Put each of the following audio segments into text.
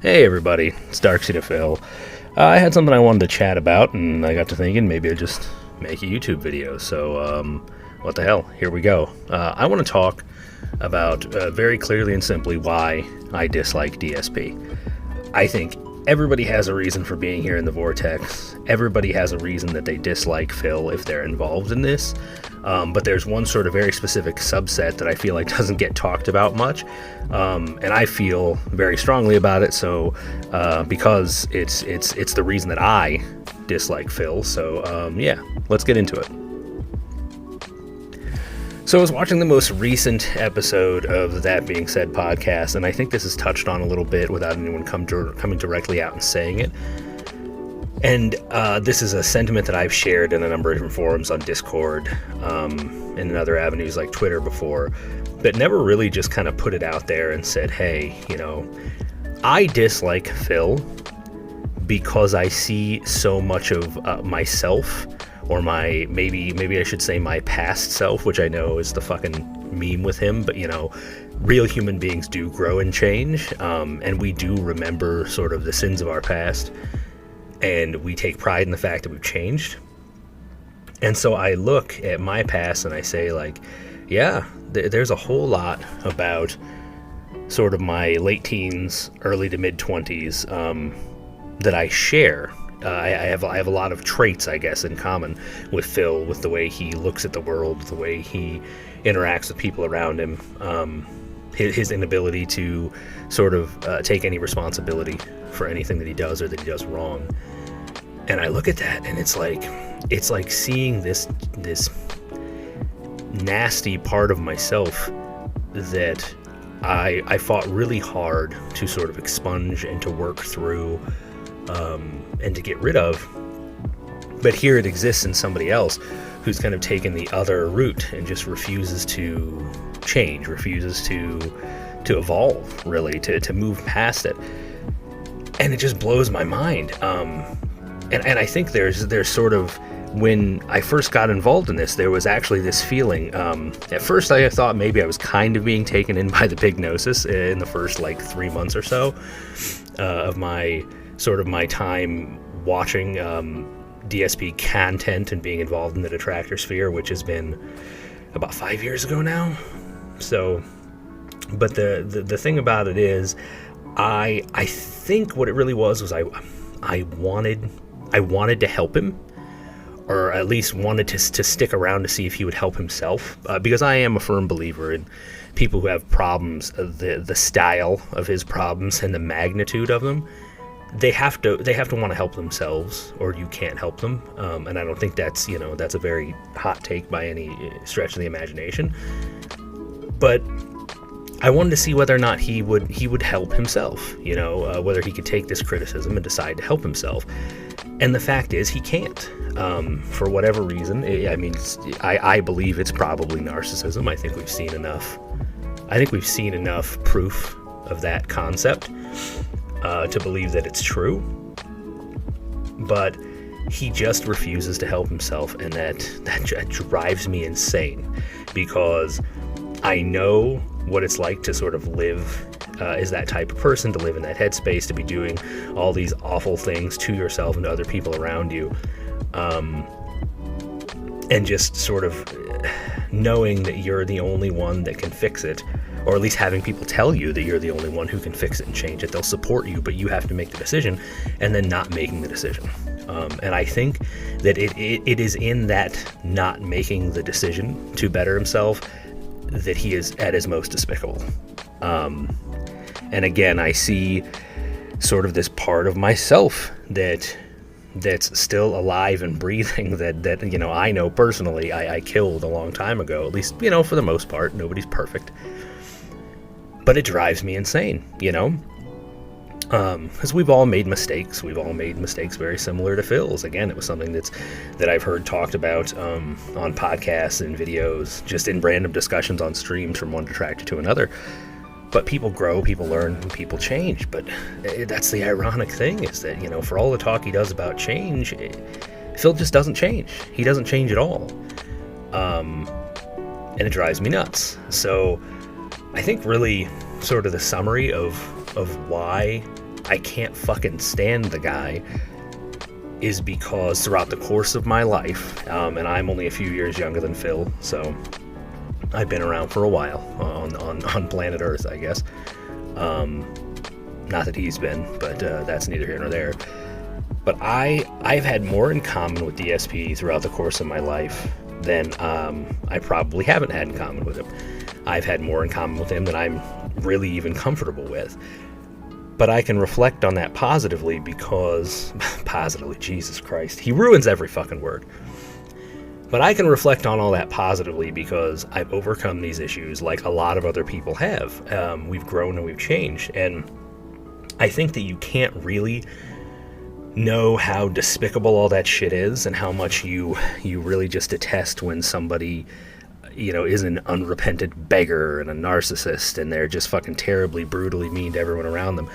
Hey everybody, it's Darksydephil. I had something I wanted to chat about, and I got to thinking maybe I'd just make a YouTube video. So, what the hell? Here we go. I want to talk about very clearly and simply why I dislike DSP. I think everybody has a reason for being here in the vortex. Everybody has a reason that they dislike Phil if they're involved in this. But there's one sort of very specific subset that I feel like doesn't get talked about much. And I feel very strongly about it. So, because it's the reason that I dislike Phil. So, yeah, let's get into it. So I was watching the most recent episode of the That Being Said podcast, and I think this is touched on a little bit without anyone coming directly out and saying it. And this is a sentiment that I've shared in a number of different forums on Discord and in other avenues like Twitter before, but never really just kind of put it out there and said, hey, I dislike Phil because I see so much of myself, or maybe I should say my past self, which I know is the fucking meme with him, but real human beings do grow and change, and we do remember sort of the sins of our past, and we take pride in the fact that we've changed. And so I look at my past and I say, like, yeah, there's a whole lot about sort of my late teens, early to mid 20s that I share. I have a lot of traits, I guess, in common with Phil, with the way he looks at the world, the way he interacts with people around him, his inability to sort of take any responsibility for anything that he does or that he does wrong. And I look at that, and it's like seeing this nasty part of myself that I fought really hard to sort of expunge and to work through. And to get rid of, but here it exists in somebody else who's kind of taken the other route and just refuses to change, refuses to evolve, really, to move past it, and it just blows my mind. And I think there's sort of, when I first got involved in this, there was actually this feeling. At first, I thought maybe I was kind of being taken in by the big gnosis in the first 3 months or so of my time watching DSP content and being involved in the detractor sphere, which has been about 5 years ago now. So, but the thing about it is, I think what it really was I wanted to help him, or at least wanted to stick around to see if he would help himself, because I am a firm believer in people who have problems, the style of his problems and the magnitude of them. They have to want to help themselves, or you can't help them. And I don't think that's a very hot take by any stretch of the imagination. But I wanted to see whether or not he would help himself. Whether he could take this criticism and decide to help himself. And the fact is, he can't. For whatever reason. I believe it's probably narcissism. I think we've seen enough proof of that concept to believe that it's true, but he just refuses to help himself, and that drives me insane, because I know what it's like to sort of live as that type of person, to live in that headspace, to be doing all these awful things to yourself and to other people around you, and just sort of knowing that you're the only one that can fix it, or at least having people tell you that you're the only one who can fix it and change it. They'll support you, but you have to make the decision, and then not making the decision. And I think that it is in that not making the decision to better himself that he is at his most despicable. And again, I see sort of this part of myself that's still alive and breathing that I know personally I killed a long time ago, at least, for the most part. Nobody's perfect. But it drives me insane, because we've all made mistakes. We've all made mistakes very similar to Phil's. Again, it was something that I've heard talked about on podcasts and videos, just in random discussions on streams from one detractor to another. But people grow, people learn, and people change. But that's the ironic thing, is that, for all the talk he does about change, Phil just doesn't change. He doesn't change at all. And it drives me nuts. So I think really sort of the summary of why I can't fucking stand the guy is because throughout the course of my life, and I'm only a few years younger than Phil, so I've been around for a while on planet Earth, I guess. Not that he's been, but that's neither here nor there. But I've had more in common with DSP throughout the course of my life than I probably haven't had in common with him. I've had more in common with him than I'm really even comfortable with. But I can reflect on that positively because... positively, Jesus Christ. He ruins every fucking word. But I can reflect on all that positively because I've overcome these issues like a lot of other people have. We've grown and we've changed. And I think that you can't really know how despicable all that shit is and how much you really just detest when somebody, is an unrepentant beggar and a narcissist and they're just fucking terribly, brutally mean to everyone around them.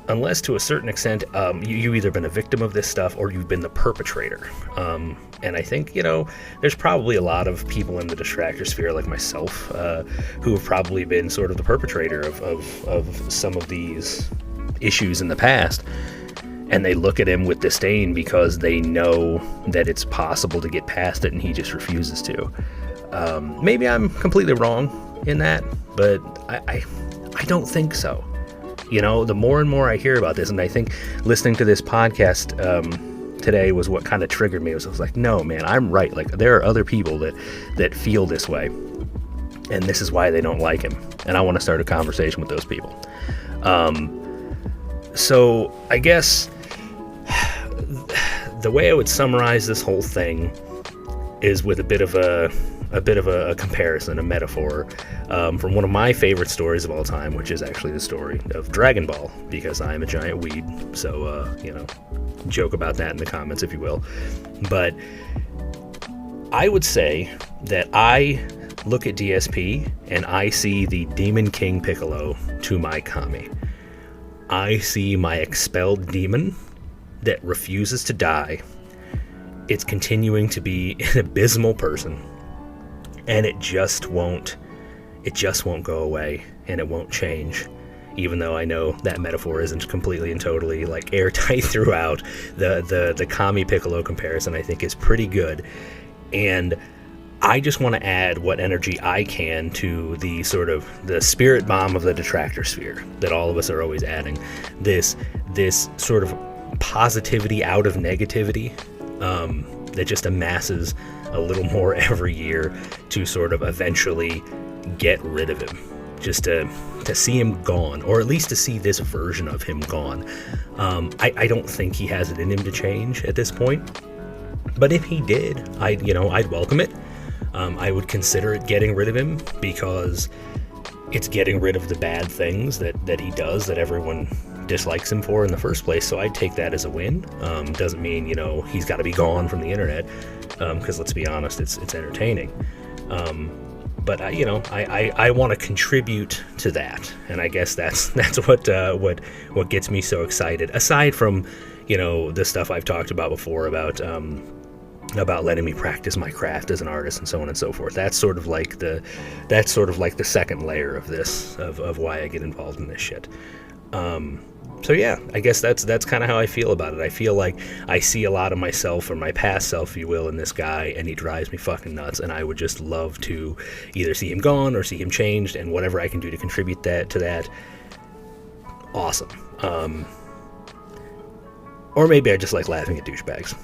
Unless to a certain extent, you've either been a victim of this stuff or you've been the perpetrator. And I think, there's probably a lot of people in the distractor sphere like myself who have probably been sort of the perpetrator of some of these issues in the past. And they look at him with disdain because they know that it's possible to get past it and he just refuses to. Maybe I'm completely wrong in that, but I don't think so. The more and more I hear about this, and I think listening to this podcast today was what kind of triggered me. I was like, no, man, I'm right. Like, there are other people that feel this way, and this is why they don't like him. And I want to start a conversation with those people. So I guess the way I would summarize this whole thing is with a bit of a comparison, a metaphor, from one of my favorite stories of all time, which is actually the story of Dragon Ball, because I'm a giant weeb, so, joke about that in the comments, if you will. But I would say that I look at DSP, and I see the Demon King Piccolo to my Kami. I see my expelled demon that refuses to die. It's continuing to be an abysmal person. And it just won't go away, and it won't change. Even though I know that metaphor isn't completely and totally like airtight throughout, the Kami Piccolo comparison I think is pretty good. And I just want to add what energy I can to the sort of the spirit bomb of the detractor sphere that all of us are always adding. This sort of positivity out of negativity that just amasses a little more every year to sort of eventually get rid of him, just to see him gone, or at least to see this version of him gone. I don't think he has it in him to change at this point, but if he did, I'd welcome it. I would consider it getting rid of him because it's getting rid of the bad things that he does that everyone dislikes him for in the first place. So I'd take that as a win. Doesn't mean he's got to be gone from the internet, because let's be honest, it's entertaining. But I want to contribute to that, and I guess that's what gets me so excited. Aside from the stuff I've talked about before about letting me practice my craft as an artist and so on and so forth. That's sort of like the second layer of this of why I get involved in this shit. So yeah, I guess that's kind of how I feel about it. I feel like I see a lot of myself, or my past self, if you will, in this guy, and he drives me fucking nuts, and I would just love to either see him gone or see him changed, and whatever I can do to contribute to that, awesome. Or maybe I just like laughing at douchebags.